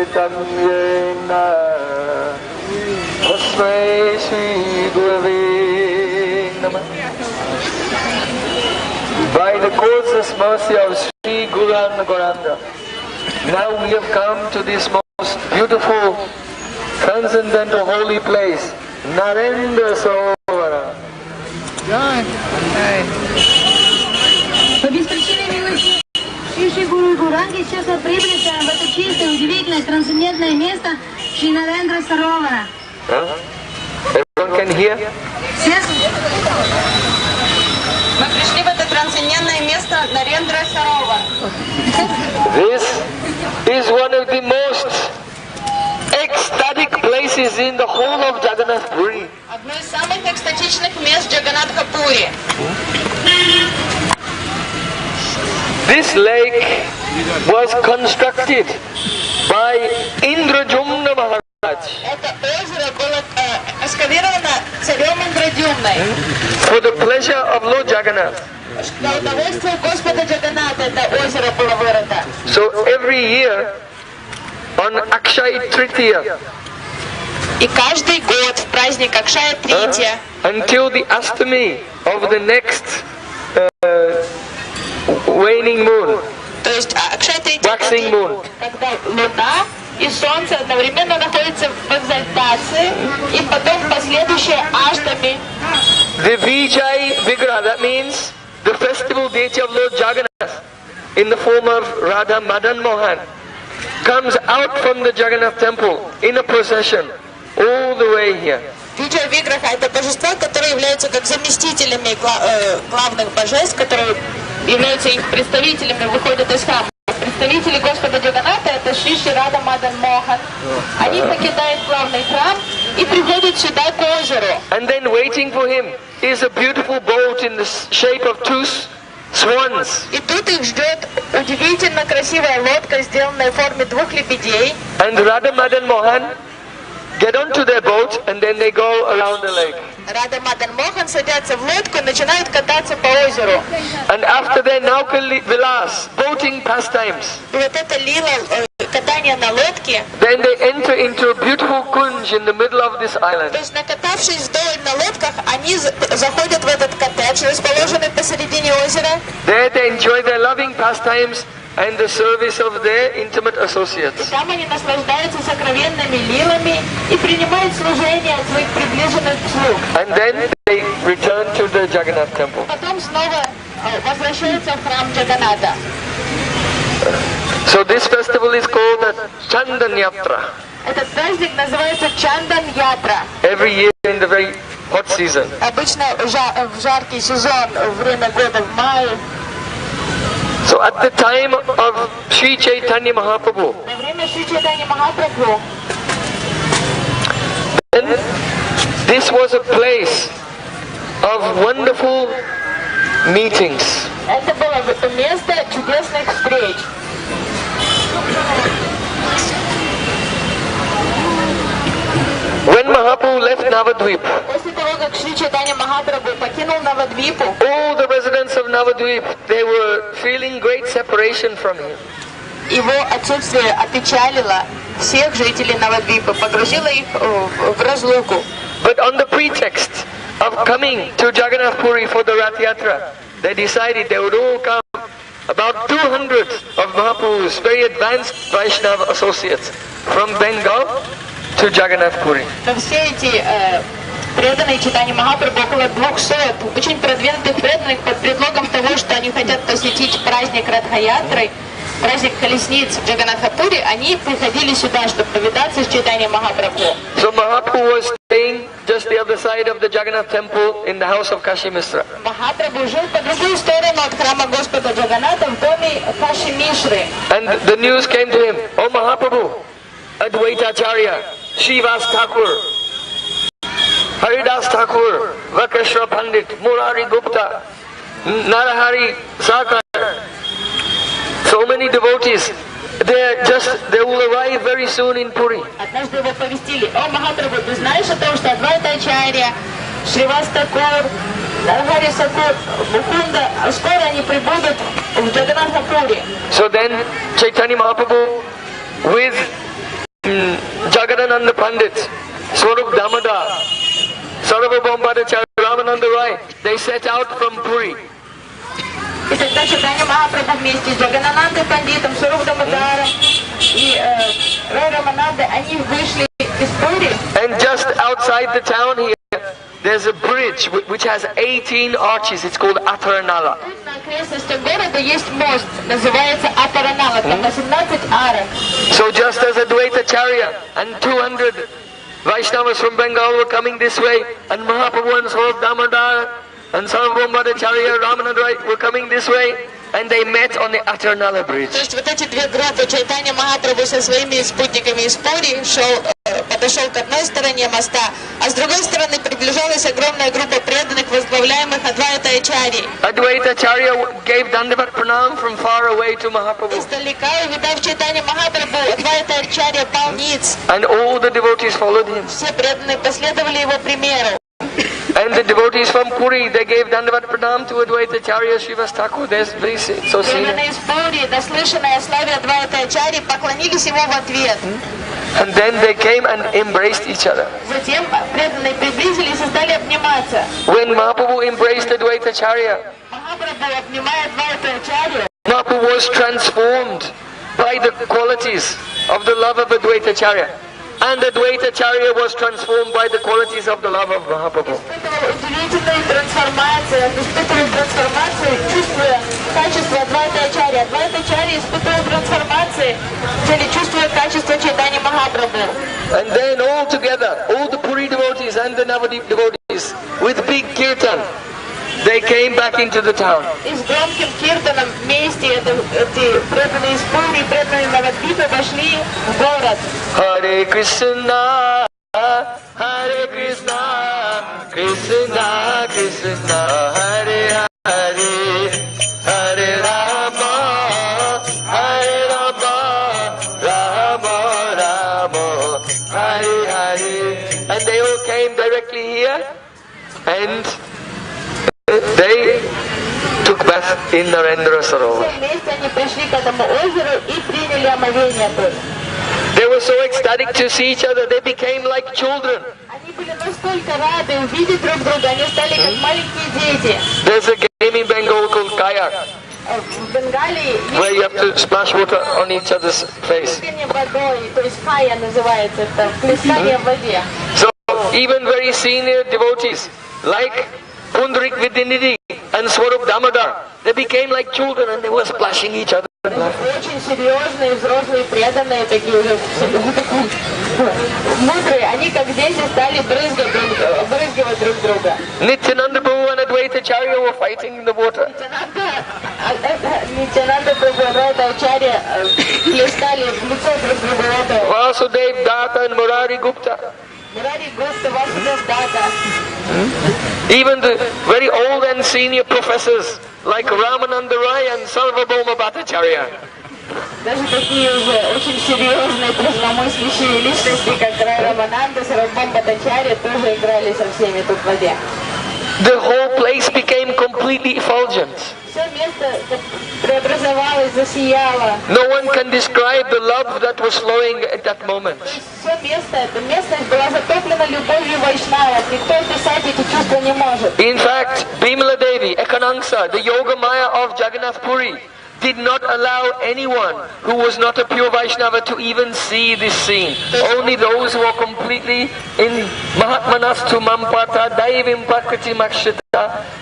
Chaitanyena Tasmai Shri Gurave Namah. By the causeless mercy of Sri Guru Goranga, now we have come to this most beautiful, transcendental, holy place, Narendra Sarovar. По беспричинной милости Шри Гуру Гуранги сейчас мы прибыли в это чистое, удивительное, трансцендентное место Шри Нарендра Саровара. Everyone can hear? Мы пришли в это трансцендентное место Нарендра Саровара. This is one of the most ecstatic places in the whole of Jagannath Puri. Одно из самых экстатичных мест Джаганнатха-Пури. This lake was constructed by Indrajumna Maharaj. Это озеро было экскавировано царем Индрадюмной. For the pleasure of Lord Jagannath. Для удовольствия Господа Джаганната это озеро было вырыто. So every year on Akshay Tritiya, И каждый год в праздник Акшая Трития until the Astami of the next waning moon, то есть Акшая Трития, waxing moon, когда Луна и Солнце одновременно находятся в экзальтации, и потом последующие Аштами. the Vijay Vigraha, that means the festival deity of Lord Jagannath in the form of Radha Madan Mohan, comes out from the Jagannath temple in a procession all the way here. Виджая Виграха — это божества, которые являются как заместителями главных божеств, которые являются их представителями, выходят из храма. Представители Господа Джаганната — это Шри Рада Мадан Мохан. Они покидают главный храм и приходят сюда к озеру. And then waiting for him is a beautiful boat in the shape of two swans. И тут их ждет удивительно красивая лодка, сделанная в форме двух лебедей. And Radha Madan Mohan get onto their boat and then they go around the lake. Рада Мадан Мохан садятся в лодку и начинают кататься по озеру. And after their Naukal Vilas, boating pastimes, И вот это лила, катание на лодке, then they enter into a beautiful kunj in the middle of this island. то есть накатавшись вдоль на лодках, они заходят в этот коттедж, расположенный посередине озера. There they enjoy their loving pastimes and the service of their intimate И associates. там они наслаждаются сокровенными лилами и принимают служение от своих приближенных слуг. And then they return to the Jagannath temple. Потом снова возвращаются в храм Джаганната. So this festival is called the Chandan Yatra. Этот праздник называется Чандан Ятра. Every year in the very hot season. Обычно в жаркий сезон, время года в мае. So at the time of Sri Chaitanya Mahaprabhu, Во время Шри Чайтанья Махапрабху then this was a place of wonderful meetings. это было место чудесных встреч. When Mahaprabhu left Navadvip, После того, как Шри Чайтанья Махапрабху покинул Навадвипу, all the residents of Navadvip, they were feeling great separation from him. его отсутствие опечалило всех жителей Навадвипа, погрузило их в разлуку. But on the pretext of coming to Jagannath Puri for the Rath Yatra, they decided they would all come, about 200 of Mahaprabhu's very advanced Vaishnava associates from Bengal to Jagannath Puri. Но все эти преданные Чайтаньи Махапрабху, около 200 очень продвинутых преданных, под предлогом того, что они хотят посетить праздник Радха-ятры, праздник колесниц в Джаганнатха-Пури, они приходили сюда, чтобы повидаться с Чайтаньей Махапрабху. So Mahaprabhu was staying just the other side of the Jagannath temple in the house of Kashi Misra. Махапрабху жил по другую сторону от храма Господа Джаганната в доме Каши Мишры. And the news came to him, oh Mahaprabhu, Advaita Acharya, Shivas Thakur, Haridas Thakur, Vakashra Pandit, Murari Gupta, Narahari Sakar, so many devotees, they will arrive very soon in Puri. Однажды его повестили: о, Махапрабху, ты знаешь о том, что Адвайта Ачарья, Шривас Такур, Нарахари Сакур, Мукунда, скоро они прибудут в Джаганнатха-Пури. So then Chaitanya Mahaprabhu with Nyagananda Pandit, Swarup Damodar, Sarovar Bhadacharya, Ramananda Rai, they set out from Puri. И тогда Чайтанья Махапрабху вместе с Джагананандой Пандитом, Саруб Дамодаром и Рай Раманандой, они вышли из Пури. And just outside the town here, there's a bridge which has 18 arches. It's called Ataranala. На окрестностях города есть мост, называется Атаранала, там 18 арок. So just as Advaita Charya and 200 Vaishnavas from Bengal were coming this way, and Mahaprabhu and Swarup Damodar and Sarovar Bhadacharya, Ramananda Rai were coming this way, and they met on the Ataranala bridge. То есть вот эти две группы, Чайтанья Махапрабху со своими спутниками из Пури подошел к одной стороне моста, а с другой стороны приближалась огромная группа преданных, возглавляемых Адвайта Ачарьей. Advaita Charya gave Dandavat Pranam from far away to Mahaprabhu. Издалека, увидав Чайтанья Махапрабху, Адвайта Ачарья пал ниц. And all the devotees followed him. Все преданные последовали его примеру. And the devotees from Puri, they gave Dandavat Pranam to Advaita Charya Srivas Thakur. They're very so senior. Преданные из Пури, наслышанные о славе Адвайта Ачарьи, поклонились ему в ответ. And then they came and embraced each other. Затем преданные приблизились и стали обниматься. When Mahaprabhu embraced Advaita Charya, Махапрабху, обнимая Адвайта Ачарью, Mahaprabhu was transformed by the qualities of the love of Advaita Charya. And Advaita Charya was transformed by the qualities of the love of Mahaprabhu. Удивительная трансформация, испытывает трансформацию, чувствуя качество Адвайта Ачарьи. Адвайта Ачарьи испытывает трансформации, чувствуя качество Чайтаньи Махапрабху. And then all together, all the Puri devotees and the Navadip devotees, with big kirtan, they came back into the town. И с громким киртаном вместе эти преданные из Пури, преданные Навадвипы вошли в город. Hare Krishna, Hare Krishna, Krishna Krishna, Hare Hare, Hare Rama, Hare Rama, Rama Rama, Hare Hare. And they all came directly here, and they took bath in Narendra Sarovar. Все вместе они пришли к этому озеру и приняли омовение тут. They were so ecstatic to see each other, they became like children. Они были настолько рады увидеть друг друга, они стали как маленькие дети. There's a game in Bengal called kayak, В Бенгалии where you have to splash water on each other's face. плескание водой, то есть кая называется это, плескание в воде. So even very senior devotees, like Pundarik Vidyanidhi and Swarup Damodar, they became like children and they were splashing each other. Очень серьезные, взрослые, преданные, такие уже мудрые, они как дети стали брызгивать друг друга. Nityananda Prabhu and Advaita Charya were fighting in the water. Нитянанда Прабху и Адвайта Ачарья плескали в лицо друг другу водой. Vasudev Datta and Murari Gupta. Мурари Гупта, Васудев Дата. Even the very old and senior professors like Ramananda Rai and Sarvabhauma Bhattacharya. Даже такие уже очень серьезные, пресномыслящие личности, как Рай Рамананда, Сарвабхаума Бхаттачарья, тоже играли со всеми тут в воде. The whole place became completely effulgent. Все место преобразовалось, засияло. No one can describe the love that was flowing at that moment. Все место, эта местность была затоплена любовью вайшнавов. Никто описать эти чувства не может. In fact, Bimala Devi, Ekanangsa, the Yoga Maya of Jagannath Puri, did not allow anyone who was not a pure Vaishnava to even see this scene. Only those who are completely in Mahatmanastu Mampata Daivim Prakriti Makshita,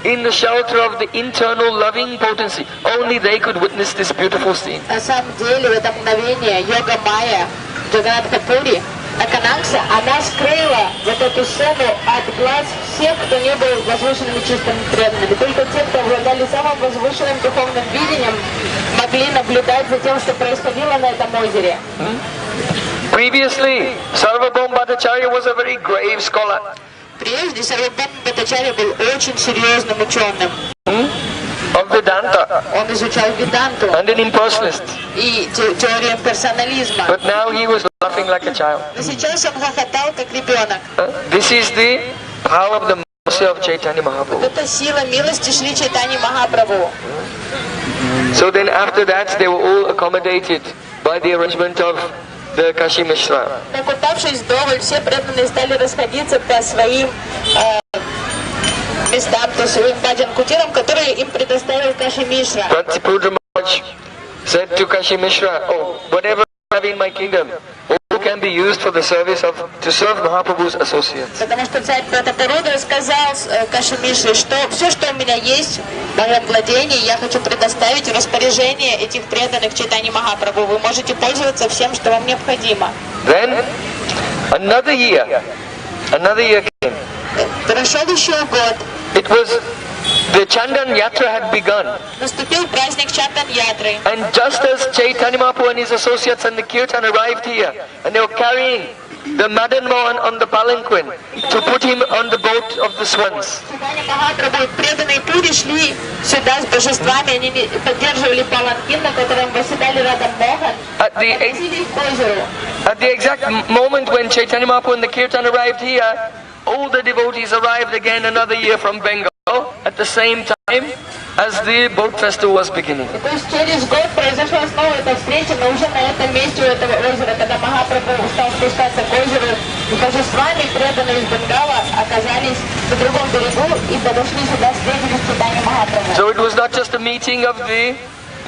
in the shelter of the internal loving potency. Only they could witness this beautiful scene. На самом деле, в это мгновение йога Майя Джаганатха Пури, Аканакса, она скрыла вот эту сцену от глаз всех, кто не был возвышенными чистыми преданными. Только те, кто обладали самым возвышенным духовным видением, могли наблюдать за тем, что происходило на этом озере. Previously, Sarvabhauma Bhattacharya was a very grave scholar. Прежде Сарвабхаума Бхаттачарья был очень серьезным ученым. Of Vedanta Он изучал веданту and an impersonalist. и теорию имперсонализма. But now he was laughing like a child. Но сейчас он хохотал, как ребенок. This is the power of the mercy of Chaitanya Mahaprabhu. Это сила милости Шри Чайтаньи Махапрабху. So then after that they were all accommodated by the arrangement of the Kashi Mishra. Накутавшись вдоволь, все преданные стали расходиться по своим местам, по своим баджан-кутирам, которые им предоставил Каши Мишра. Pratipudra Maharaj said to Kashi Mishra, oh, whatever I have in my kingdom, all can be used for the service to serve Mahaprabhu's associates. Потому что царь Пратапарудра сказал Каши Мишре, что все, что у меня есть в моем владении, я хочу предоставить в распоряжение этих преданных Чайтаньи Махапрабху. Вы можете пользоваться всем, что вам необходимо. Then, another year came. Прошел еще год. It was, the Chandan Yatra had begun. Наступил праздник Чандан-ятры. And just as Chaitanya Mahaprabhu and his associates and the Kirtan arrived here, and they were carrying the Madan Mohan on the palanquin to put him on the boat of the swans. Чайтанья Махапрабху, преданные пришли сюда с божествами, они поддерживали паланкин, на котором восседали рядом Мохан, относили их к озеру. At the exact moment when Chaitanya Mahaprabhu and the Kirtan arrived here, all the devotees arrived again another year from Bengal at the same time as the boat festival was beginning. То есть через год произошла снова эта встреча, но уже на этом месте у этого озера, когда Махапрабху стал спускаться к озеру, и божествами, преданные из Бенгала, оказались на другом берегу и подошли сюда встретились с Чайтаньей Махапрабху. So it was not just a meeting of the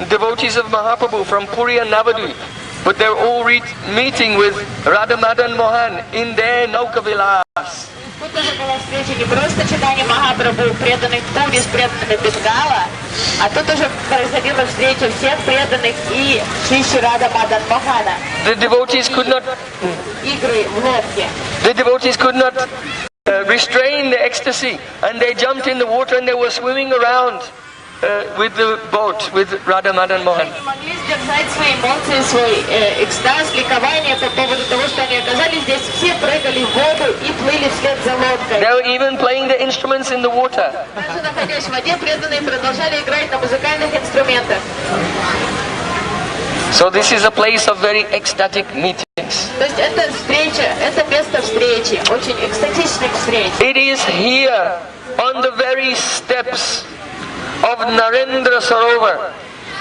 devotees of Mahaprabhu from Puri and Navadvip, but they were all meeting with Radha Madan Mohan in their Naukavilas. Тут тоже была встреча не просто Чайтаньи Махапрабху, преданных Пури с преданными Бенгала, а тут уже происходила встреча всех преданных и Шри Рада Мадан Мохана. The devotees could not Игры в лодке. Restrain the ecstasy, and they jumped in the water and they were swimming around with the boat with Radha Madan Mohan. Они могли сдержать свои эмоции, свой экстаз, ликование по поводу того, что они оказались здесь. Все прыгали в воду и плыли вслед за лодкой. They were even playing the instruments in the water. Даже находясь в воде, преданные продолжали играть на музыкальных инструментах. So this is a place of very ecstatic meetings. То есть это встреча, это место встречи, очень экстатичных встреч. It is here on the very steps of Narendra Sarovar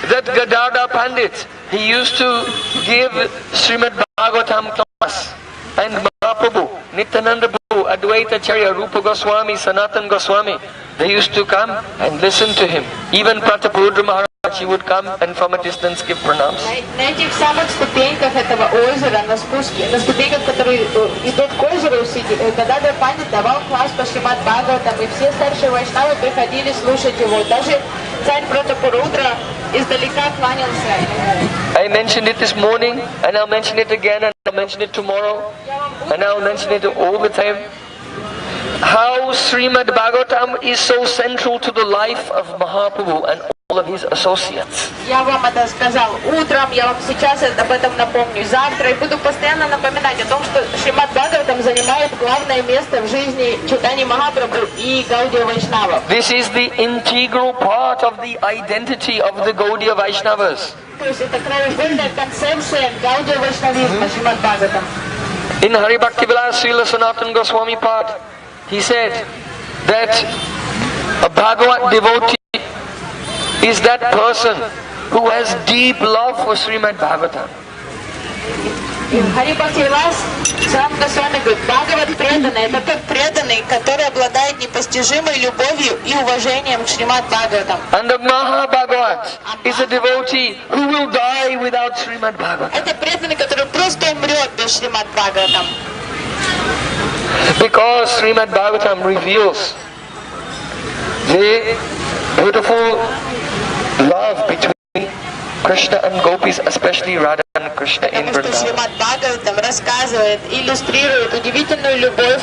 that Gadadhar Pandit, he used to give Srimad Bhagavatam class, and Mahaprabhu, Nityananda Prabhu, Advaita Acharya, Rupa Goswami, Sanatan Goswami, they used to come and listen to him. Even Prataparudra Maharaj, he would come and from a distance give pranams. На этих самых ступеньках этого озера, на спуске, на ступеньках, которые идут к озеру, Гададхар Пандит давал класс по Шримад Бхагаватам, и все старшие вайшнавы приходили слушать его. Даже царь Пратапарудра издалека кланялся. I mentioned it this morning, and I'll mention it again, and I'll mention it tomorrow, and I'll mention it all the time. How Srimad Bhagavatam is so central to the life of Mahaprabhu and all of his associates. Я вам это сказал утром, я вам сейчас об этом напомню завтра, и буду постоянно напоминать о том, что Шримад Бхагаватам занимает главное место в жизни Чайтаньи Махапрабху и Гаудия Вайшнавов. This is the integral part of the identity of the Gaudiya Vaishnavas. То есть это краеугольная концепция Гаудия Вайшнавизма, Шримад Бхагаватам. In Hari Bhakti Vilas Srila Sanatana Goswami Pad, he said that a Bhagavat devotee is that person who has deep love for Srimad Bhagavatam. Хари Бхакти Вилас сам Госвами говорит, Бхагават преданный, это тот преданный, который обладает непостижимой любовью и уважением к Шримад Бхагаватам. And the Maha Bhagavat is a devotee who will die without Srimad Bhagavatam. Это преданный, который просто умрет без Шримад Бхагаватам. Because Srimad Bhagavatam reveals the beautiful love between Krishna and Gopis, especially Radha and Krishna in Потому что Vrindavan. Шримад Бхагаватам рассказывает, иллюстрирует удивительную любовь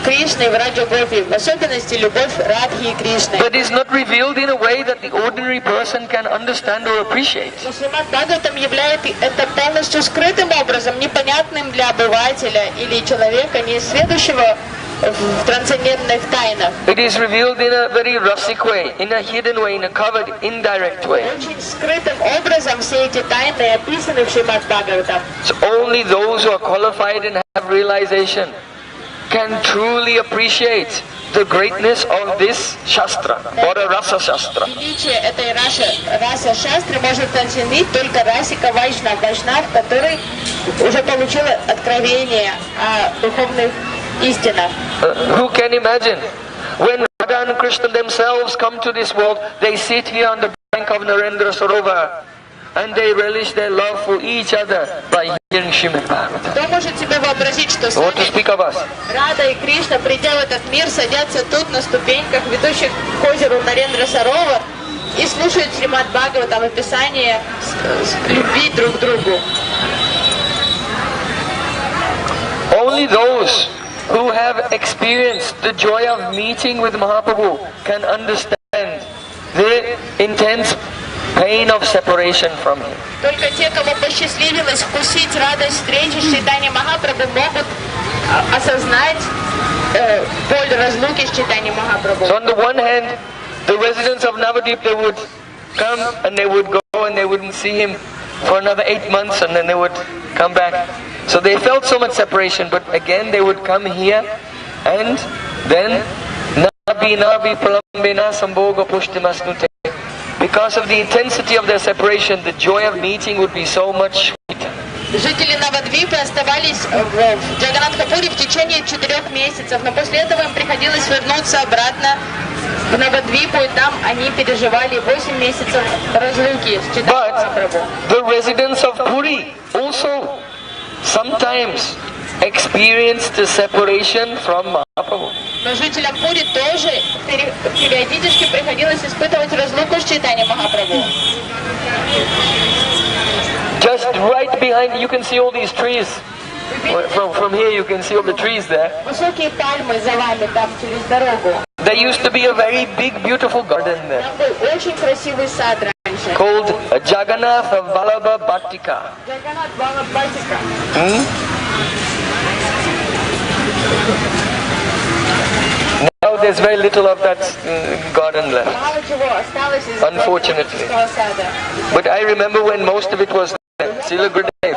Кришны в Раджа Гопи, в особенности любовь Радхи и Кришны. But is not revealed in a way that the ordinary person can understand or appreciate. Но Шримад Бхагаватам является это полностью скрытым образом, непонятным для обывателя или человека, не сведущего в трансцендентных тайнах. It is revealed in a very rustic way, in a hidden way, in a covered, indirect way. Очень скрытым образом все эти тайны описаны в Шримад Бхагаватам. So only those who are qualified and have realization, can truly appreciate the greatness of this Shastra, or a Rasa Shastra. Величие этой расы шастры может оценить только расика Вайшнав, который уже получил откровение о духовных истинах. Who can imagine? When Radha and Krishna themselves come to this world, they sit here on the bank of Narendra Sarovar and they relish their love for each other by hearing Srimad Bhagavatam. Кто может себе вообразить, что What to speak of us? Рада и Кришна, придя в этот мир, садятся тут на ступеньках, ведущих к озеру Нарендра Саровар, и слушают Шримад Бхагаватам, описание любви друг к другу. Only those who have experienced the joy of meeting with Mahaprabhu can understand the intense pain of separation from him. Только те, кому посчастливилось вкусить радость встречи с Чайтаньей Махапрабху, могут осознать боль разлуки с Чайтаньей Махапрабху. So on the one hand, the residents of Navadip, they would come and they would go and they wouldn't see him for another 8 months and then they would come back. So they felt so much separation, but again they would come here and then Nabi Pralambena Sambhoga Pushtimasnute. Because of the intensity of their separation, the joy of meeting would be so much sweeter. Жители Навадвипы оставались в Джаганатхапуре в течение 4 месяцев, но после этого им приходилось вернуться обратно в Навадвипу, и там они переживали 8 месяцев разлуки с Чайтаньей Махапрабху. The residents of Puri also sometimes experienced the separation from Mahaprabhu. Но жителям Пури тоже периодически приходилось испытывать разлуку с Чайтаньей Махапрабху. Just right behind, you can see all these trees. From here you can see all the trees there. Высокие пальмы за вами там через дорогу. There used to be a very big, beautiful garden there Там был очень красивый сад раньше. called Jagannath Vallabha Bhattika. Джаганат Валабхатика. Now there's very little of that garden left, Мало чего осталось из unfortunately. этого сада. But I remember when most of it was there. Srila Gurudev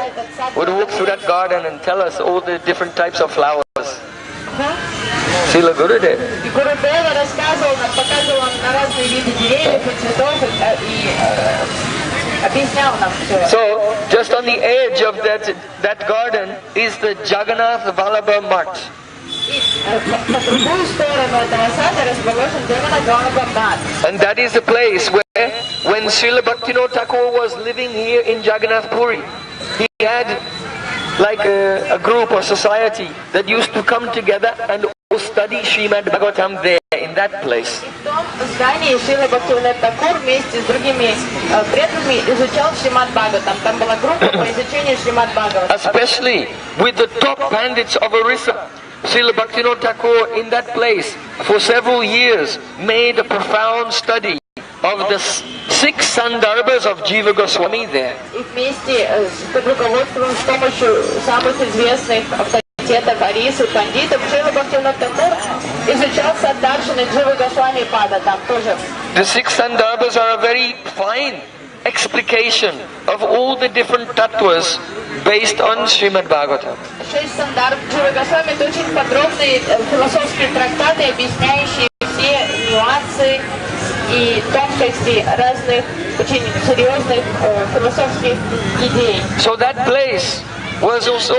would walk through that garden and tell us all the different types of flowers. Srila Gurudev. И Гурудева рассказывал нам, показывал нам на разные виды деревьев и цветов и объяснял нам все. So, just on the edge of that garden is the Jagannath Vallabha Math. И по другую сторону этого сада расположен Джаганат Валабха Мат. And that is the place where, when Srila Bhaktivinoda Thakur was living here in Jagannath Puri, he had like a group or society that used to come together and study Srimad Bhagavatam there, in that place. В том здании Шрила Бхактивинода Тхакур вместе с другими преданными изучал Шримад Бхагаватам. Там была группа по изучению Шримад Бхагаватам. Especially with the top pandits of Orissa. Srila Bhaktivinoda Thakur in that place for several years made a profound study of the 6 Sandarbhas of Jiva Goswami there. И вместе под руководством, с помощью самых известных авторитетов Орисы, пандитов, Шрила Бхактивинода Тхакур изучал Саддаршины Дживы Госвами Пада там тоже. The 6 Sandarbhas are a very fine explication of all the different tattvas based on Srimad Bhagavatam. 6 Сандарб Дживы Госвами — это очень подробные философские трактаты, объясняющие все нюансы и тонкости разных очень серьезных философских идей. So that place was also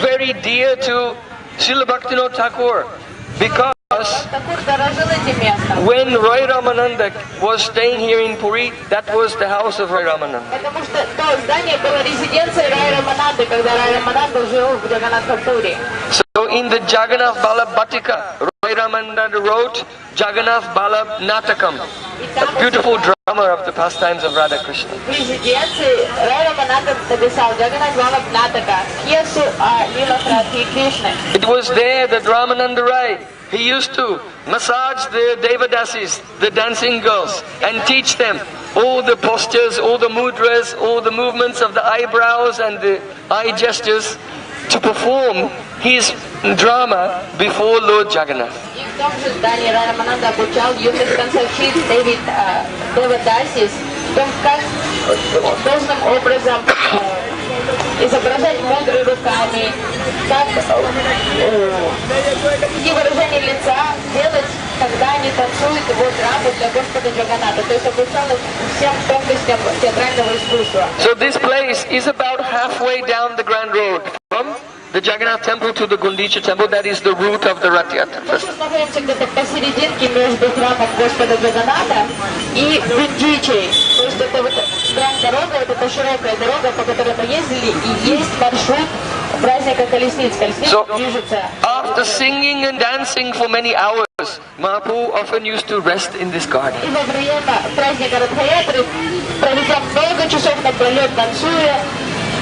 very dear to Srila Bhaktivinoda Thakur because Тхакур дорожил этим местом, when Roy Ramananda was staying here in Puri, that was the house of Roy Ramananda. потому что то здание было резиденцией Рай Рамананды, когда Рай Рамананда жил в Джаганатхапуре. So in the Jagannath Vallabha Bhattika, Roy Ramananda wrote Jagannath Vallabha Natakam, a beautiful drama of the pastimes of Radha Krishna. В резиденции Рай Рамананда написал Джаганат Валабха Натака, пьесу о лилах Радхи и Кришны. It was there that Ramananda Rai, he used to massage the Devadasis, the dancing girls, and teach them all the postures, all the mudras, all the movements of the eyebrows and the eye gestures to perform his drama before Lord Jagannath. И в том же здании Рай Рамананда обучал юных танцовщиц Девадасис в том, как должным образом изображать мудры руками, какие выражения лица делать, когда они танцуют его драму для Господа Джаганата. То есть обучал всем тонкостям театрального искусства. So this place is about halfway down the Grand Road from the Jagannath temple to the Gundicha temple. That is the route of the Rath Yatra. Мы сейчас находимся где-то посерединке между храмом Господа Джаганата и Гундичей. То есть это вот дорога, вот эта широкая дорога, по которой мы ездили, и есть маршрут праздника колесниц. Колесница движется. After singing and dancing for many hours, Mahaprabhu often used to rest in this garden. И во время праздника Радхаятры, проведя много часов напролет танцуя,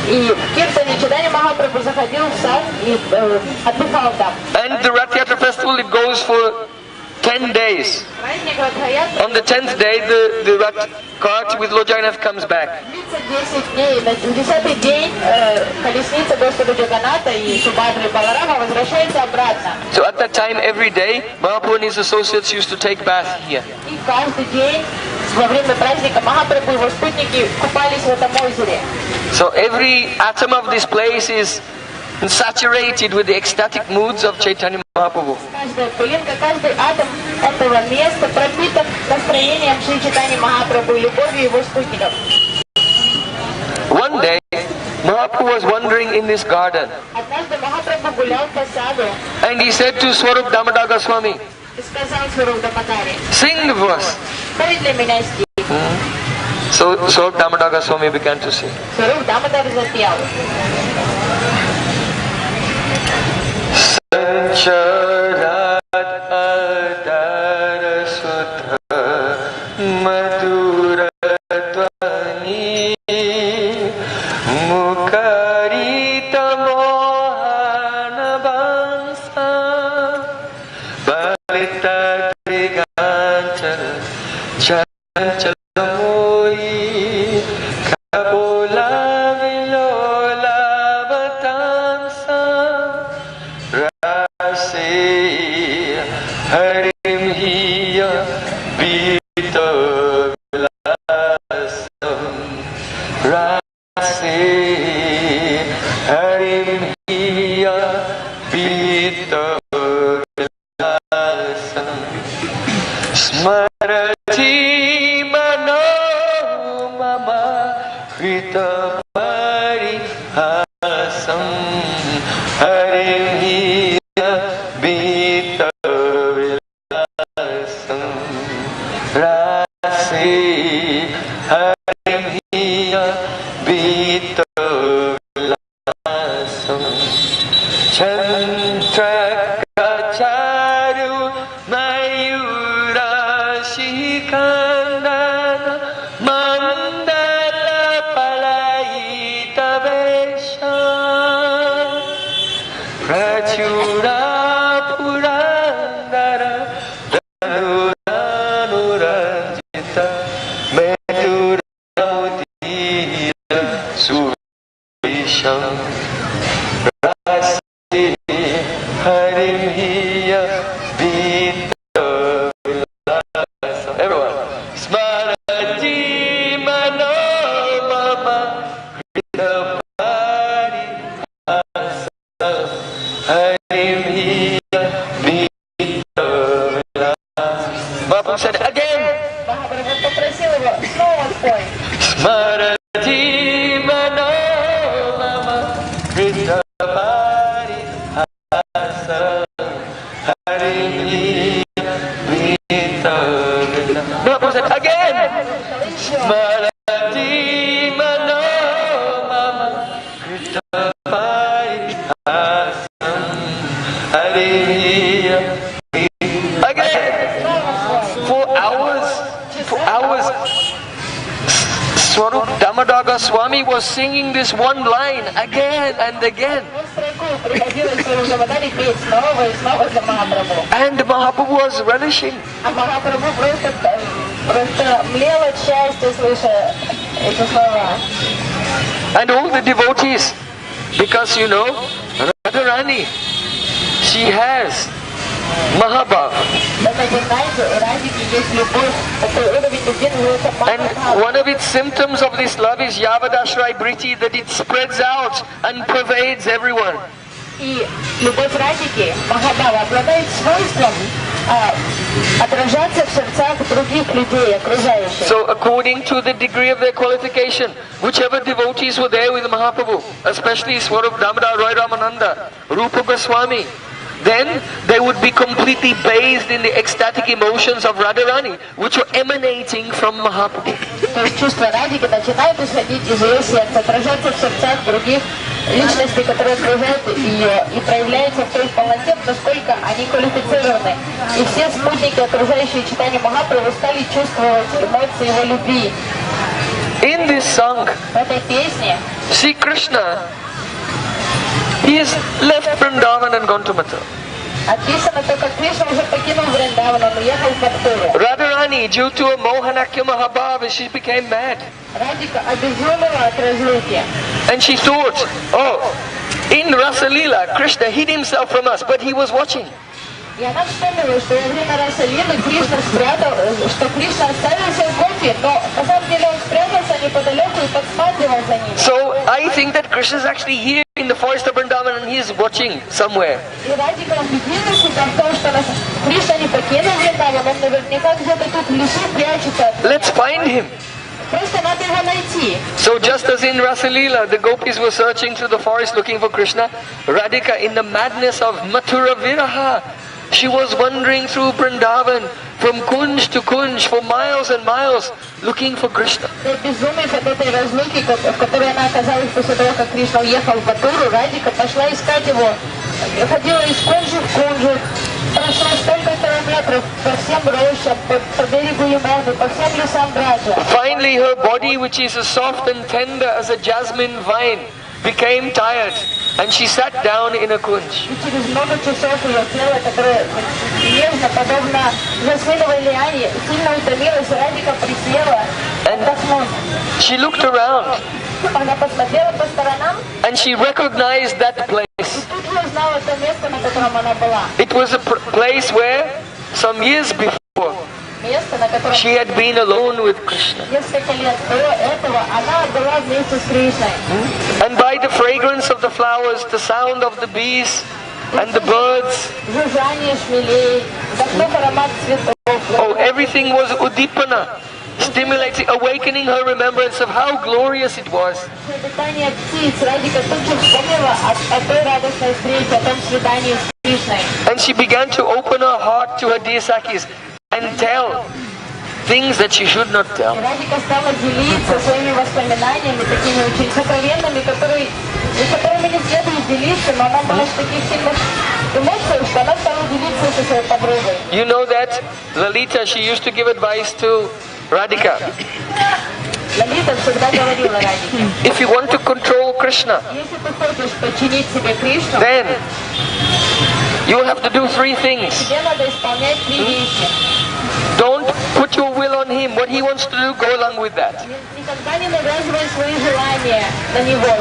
и в Киртане Чайтанья Махапрабху заходил в сад и отдыхал там. And the Rath Yatra festival, it goes for 10 days. Праздник Радхаятры On the 10th day, the Rath cart with Lord Jagannath comes back. длится 10 дней. На 10-й день колесница Господа Джаганата и Субхадра Баларама возвращается обратно. So at that time, every day, Mahaprabhu and his associates used to take bath here. И каждый день во время праздника Махапрабху и его спутники купались в этом озере. So every atom of this place is saturated with the ecstatic moods of Chaitanya Mahaprabhu. Каждая пылинка, каждый атом этого места пропитан настроением Шри Чайтаньи Махапрабху и любовью его спутников. One day, Mahaprabhu was wandering in this garden, Однажды Махапрабху гулял по саду and he said to Swarup Damodar Goswami, и сказал Сварупа Дамадаре: "Sing the verse." «Спой для меня стих». So Swarup Damodar Goswami began to sing. Сваруп Дамодар запел. Sancharat adara sudha madhura tvani mukharita mohana vansa balita triganchara chanchalamoi kapola vilola vatansa Harim hiya vita vilasam Rase Harim hiya vita vilasam Smarati mano mama vita parihasam Harim hiya vita vilasam Rase Harim hiya vita vilasam Chantrakacharu mayura shikandana mandala palayita vesha Prachura Purandara Dhanuranurajita Medura Mudira Suvisham Rasi Harim hiya Vita Vilasam. Everyone. Smarati Mano Mama Vita Parihasam Harim hiya Vita Vilasam. Mahaprabhu said again. Махапрабху попросил его снова спой. Smarati Mano Mama Vita Parihasam Harim hiya Vita Vilasam. Mahaprabhu said again. Smarati Mano Mama Vita Parihasam Harim hiya again. For hours, Swarup Damodar Goswami was singing this one line again and again. Приходилось Сварупе Дамодаре петь снова и снова для Махапрабху. And Mahaprabhu was relishing. А Махапрабху просто млел от счастья, слыша эти слова. And all the devotees, because you know, Radharani, she has Mahabhav. And one of its symptoms of this love is Yavadashrai Briti, that it spreads out and pervades everyone. И любовь Радики, Махабхава, обладает свойством отражаться в сердцах других людей, окружающих. So according to the degree of their qualification, whichever devotees were there with Mahaprabhu, especially Swarup Damodar Roy Ramananda, Rupa Goswami, then they would be completely bathed in the ecstatic emotions of Radharani, which were emanating from Mahaprabhu. То есть чувство Радики начинает исходить из ее сердца, отражаться в сердцах других личностей, которые окружают ее, и проявляется в той полноте, насколько они квалифицированы. И все спутники, окружающие читание Махапрабху, стали чувствовать эмоции его любви. In this song, В этой песне Sri Krishna, he has left Vrindavan and gone to Mathura. описано то, как Кришна уже покинул Вриндаван, он уехал в Маттуру. Radharani, due to a Mohanakya Mahabhava, she became mad. Радика обезумела от разлуки. And she thought, oh, in Rasa Leela, Krishna hid himself from us, but he was watching. И она вспомнила, что во время Раса-лилы Кришна спрятал, что Кришна оставил все гопи, но на самом деле он спрятался неподалеку и подсматривал за ним. So I think that Krishna is actually here in the forest of Vrindavan and he is watching somewhere. И Радика убедила себя в том, что Кришна не покинул Вриндаван, он наверняка где-то тут в лесу прячется. Let's find him. Просто надо его найти. So just as in Rasa Leela, the gopis were searching through the forest looking for Krishna, Radhika, in the madness of Mathura Viraha, she was wandering through Vrindavan from Kunj to Kunj for miles and miles looking for Krishna. Безумие от этой разлуки, в которой она оказалась после того, как Кришна уехал в Матуру, Радика пошла искать его. Ходила из Кунджи в Кунджу, прошла столько километров по всем рощам, по берегу Яманы, по всем лесам Браджа. Finally her body, which is as soft and tender as a jasmine vine, became tired and she sat down in a kunj. И через много часов ее тело, которое нежно, подобно жасминовой лиане, сильно утомилась, Радика присела отдохнуть. She looked around Она посмотрела по сторонам, and she recognized that place. и тут же узнала то место, на котором она была. It was a place where some years before Место, на котором she had been alone with Krishna. несколько лет до этого она была вместе с Кришной. And by the fragrance of the flowers, the sound of the bees and the birds, Жужжание шмелей, вдохнув аромат цветов. oh, everything was udipana, stimulating, awakening her remembrance of how glorious it was. Дыхание птиц. Радика тут же вспомнила о той радостной встрече, о том свидании с Кришной. And she began to open her heart to her dear Sakhis and tell things that she should not tell. Радика стала делиться своими воспоминаниями, такими очень сокровенными, которыми не следует делиться, но она была в таких сильных эмоциях, что она стала делиться со своей подругой. You know that Lalita, she used to give advice to Radhika. Лалита всегда говорила Радике: If you want to control Krishna, если ты хочешь подчинить себе Кришну, then you have to do three things. тебе надо исполнять три вещи. Don't put your will on him. What he wants to do, go along with that. Никогда не навязывай свои желания на него.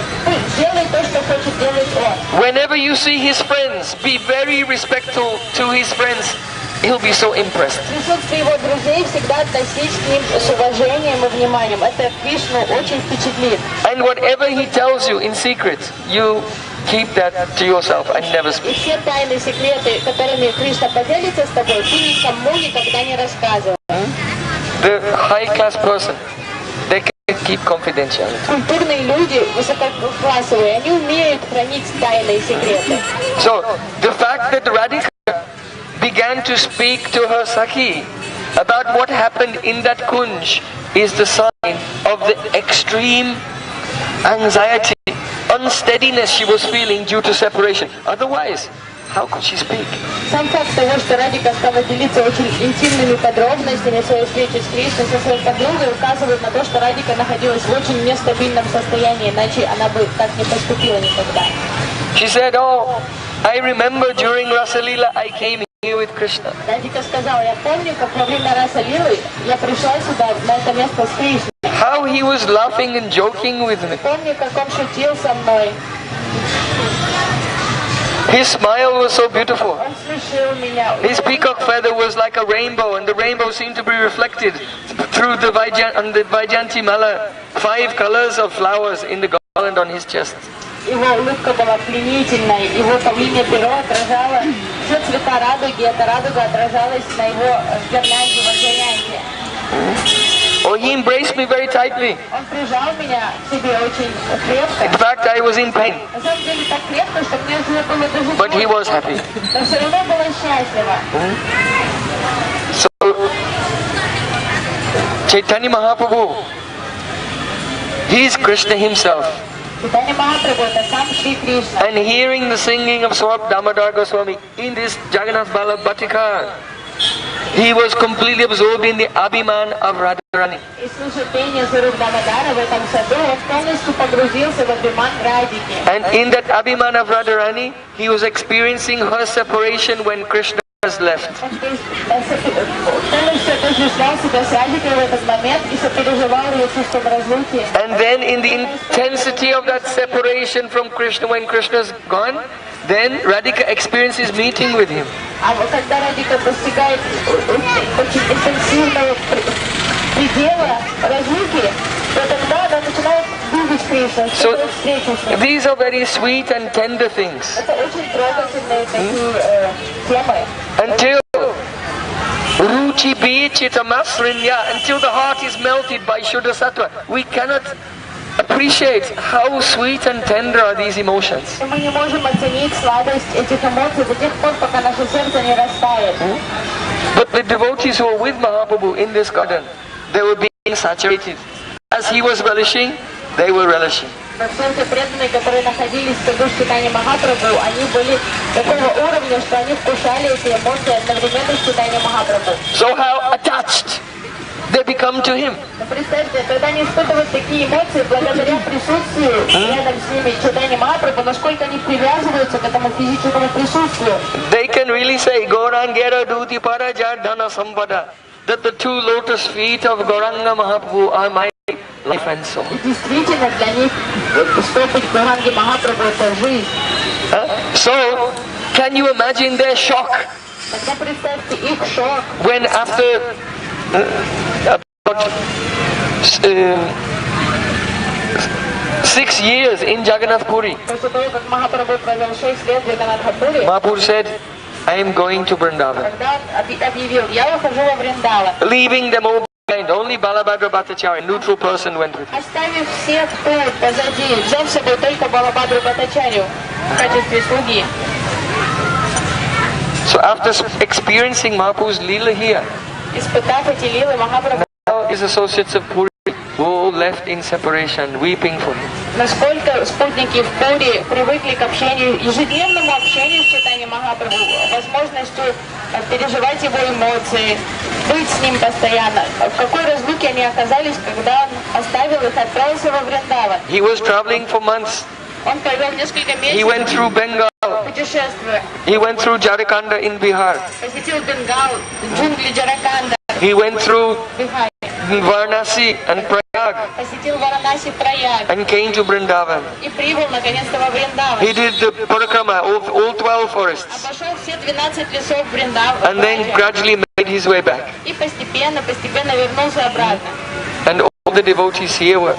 Делай то, что хочет делать он. Whenever you see his friends, be very respectful to his friends. He'll be so impressed. В присутствии его друзей всегда относись к ним с уважением и вниманием. Это Кришну очень впечатлит. And whatever he tells you in secret, you keep that to yourself and never И speak. все тайны, секреты, которыми Кришна поделится с тобой, ты никому никогда не рассказывай. The high-class person, they can keep confidentiality. Культурные люди, высококлассовые, они умеют хранить тайны и секреты. So, the fact that Radhika began to speak to her Sakhi about what happened in that kunj is the sign of the extreme anxiety, unsteadiness she was feeling due to separation. Otherwise, how could she speak? Сам факт того, что Радика стала делиться очень интимными подробностями своей встречи с Кришной со своей подругой, указывает на то, что Радика находилась в очень нестабильном состоянии, иначе она бы так не поступила никогда. She said, oh, I remember during Rasa Leela I came here with Krishna. Радика сказала: я помню, как во время Раса Лилы я пришла сюда, на это место с Кришной. How he was laughing and joking with me. Помню, как он шутил со мной. His smile was so beautiful. Он смешил меня. His peacock feather was like a rainbow, and the rainbow seemed to be reflected through the Vaijanti Mala, 5 colors of flowers in the garland on his chest. Его улыбка была пленительной, его павлинье перо отражало все цвета радуги, эта радуга отражалась на его гирлянде в Аджаянте. Oh, he embraced me very tightly. Он прижал меня к себе очень крепко. In fact, I was in pain, На самом деле так крепко, что мне уже было даже but he больно. was happy. Но все равно была счастлива. So, Chaitanya Mahaprabhu, he is Krishna himself. Чайтанья Махапрабху это сам Шри Кришна. And hearing the singing of Swab Damodar Goswami in this Jagannath Bala Batikar, he was completely absorbed in the Abhiman of Radharani. И слушая пение Сваруб Дамодара в этом саду, он полностью погрузился в абиман Радики. And in that Abhiman of Radharani, he was experiencing her separation when Krishna has left. Он полностью отождествлял себя с Радикой в этот момент и сопереживал ее чувством разлуки. And then in the intensity of that separation from Krishna, when Krishna is gone, then Radhika experiences meeting with him. А вот когда Радика достигает очень интенсивного предела разлуки, то тогда она начинает видеть Кришну, встречу с ним. These are very sweet and tender things. Это очень трогательные такие темы. Until Ruchi Bichitamasrinya, until the heart is melted by Shuddha Sattva, we cannot appreciate how sweet and tender are these emotions. Мы не можем оценить сладость этих эмоций до тех пор, пока наше сердце не растает. But the devotees who were with Mahaprabhu in this garden, they were being saturated. As he was relishing, they were relishing. Но все те преданные, которые находились в саду Чайтаньи Махапрабху, они были такого уровня, что они вкушали эти эмоции одновременно с Чайтаньей Махапрабху. So how attached they become to him. Но представьте, когда они испытывают такие эмоции, благодаря присутствию рядом с ними Чайтаньи Махапрабху, насколько они привязываются к этому физическому присутствию. They can really say, Gaurangera Duti Paraja Dhana Sampada, that the two lotus feet of Gauranga Mahaprabhu are my life and soul. И действительно для них стопы Гауранги Махапрабху это жизнь. So, can you imagine their shock Тогда представьте их шок. when after about 6 years in Jagannath Puri, После того, как Махапрабху провел 6 лет в Джаганнатхапуре, Mahaprabhu said, I am going to Vrindavan. когда он объявил, я ухожу во Вриндаван, Leaving them all behind, only Balabhadra Bhattacharya, a neutral person, went with him. оставив всех тут позади, взяв с собой только Балабхадру Бхаттачарью в качестве слуги. So after experiencing Mahaprabhu's Leela here, Испытав эти лилы, Махапрабху, now his associates of Puri were all left in separation, weeping for him. насколько спутники в Пури привыкли к общению, ежедневному общению с Чайтаньей Махапрабху, возможностью переживать его эмоции, быть с ним постоянно. В какой разлуке они оказались, когда он оставил их, отправился во Вриндаван. He was traveling for months. Он провел несколько He went месяцев through Bengal. путешествуя, He went through Jharkhand in Bihar. посетил Бенгал, джунгли Джараканда, He went through Бихаре, Varanasi and Prayag посетил Варанаси, Праяг and came to Vrindavan. и прибыл наконец-то во Вриндаван. He did the parikrama, all 12 forests, Обошел все 12 лесов Вриндавана and then gradually made his way back. и постепенно вернулся обратно. And all the devotees here were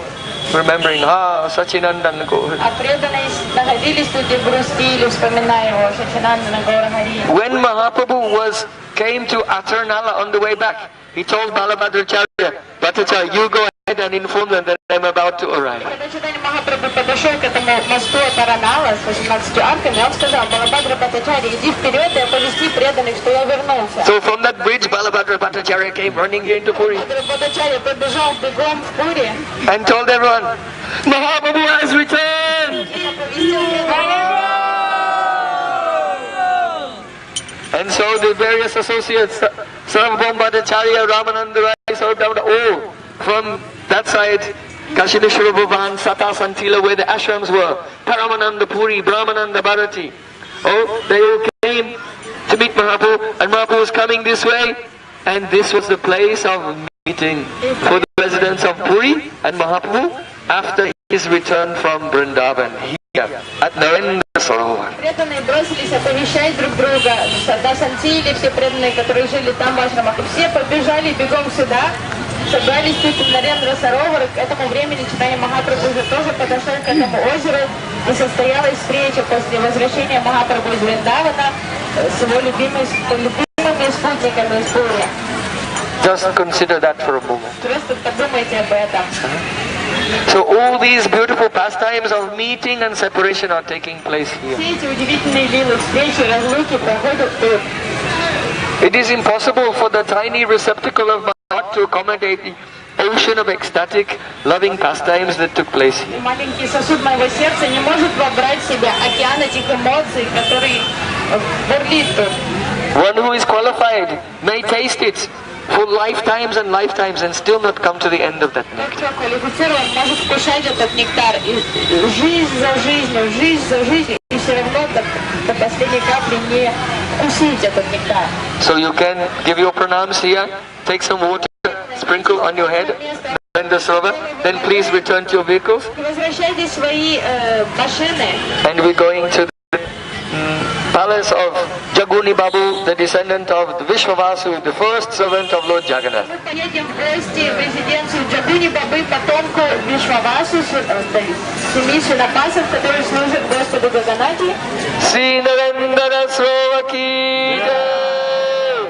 remembering, Sachinandan Gaur. А преданные находились тут и грустили, вспоминая его, Сачинандана Гаура Хари. When Mahaprabhu came to Atarnala on the way back, he told Balabhadracharya, Bhattacharya, you go ahead and inform them that I'm about to arrive. Когда Чайтанья Махапрабху подошел к этому мосту Таранала с 18 арками, он сказал, Балабхадра Бхаттачарья, иди вперед и оповести преданных, что я вернулся. So from that bridge, Balabhadra Bhattacharya came running here into Puri Бхаттачарья побежал бегом в Пури and told everyone, Mahaprabhu has returned! и оповестил преданных. And so the various associates, Sarovar Bhattacharya, Ramananda Rai, Sarovar, all from that side, Kashineshwara Bhavan, Sata Santila, where the ashrams were, Paramananda Puri, Brahmananda Bharati, they all came to meet Mahaprabhu, and Mahaprabhu was coming this way, and this was the place of meeting for the residents of Puri and Mahaprabhu after his return from Vrindavan, here at Narendra Sarovar. преданные бросились оповещать друг друга, да, сантили, все преданные, которые жили там в ашрамах, и все побежали бегом сюда, собрались тут в Нарендра Саровар, и к этому времени Чайтанья Махапрабху уже тоже подошел к этому озеру, и состоялась встреча после возвращения Махапрабху из Вриндавана с его любимыми спутниками из Пури. Just consider that for a moment. Просто подумайте об этом. So all these beautiful pastimes of meeting and separation are taking place here. Все эти удивительные лилы, встречи, разлуки проходят тут. It is impossible for the tiny receptacle of my heart to accommodate the ocean of ecstatic, loving pastimes that took place here. Маленький сосуд моего сердца не может вобрать в себя океан этих эмоций, который бурлит тут. One who is qualified may taste it for lifetimes and lifetimes and still not come to the end of that Тот, nectar. кто квалифицирован, может вкушать этот нектар и жизнь за жизнью, и все равно до последней капли не вкусить этот нектар. So you can give your pranams here, take some water, sprinkle on your head, and the Sarovar, then please return to your vehicles. Возвращайте свои машины. And we're going to the palace of Jaguni Babu, the descendant of the Vishwavasu, the first servant of Lord Jagannath. Мы поедем в гости в резиденцию Джагуни Бабы, потомку Вишвавасу, семьи свинопасов, которые служат Господу Гаганати. Sri Narendra Sarovar ki jai,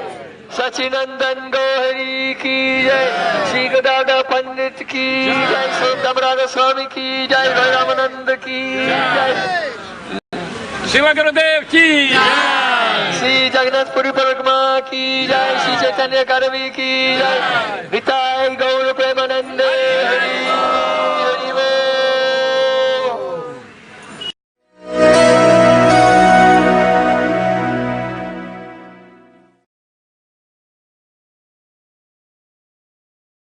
Sachinandan Gohari ki jai, Sri Gadada Pandit ki jai, Sundam Radha Swami ki jai, Ramananda ki jai, Shiva Gurudev ki jai. Sri Jagannath Puri Paragama ki jai, Sri Chaitanya Karami ki jai, Nitai Gaur Premanande Hari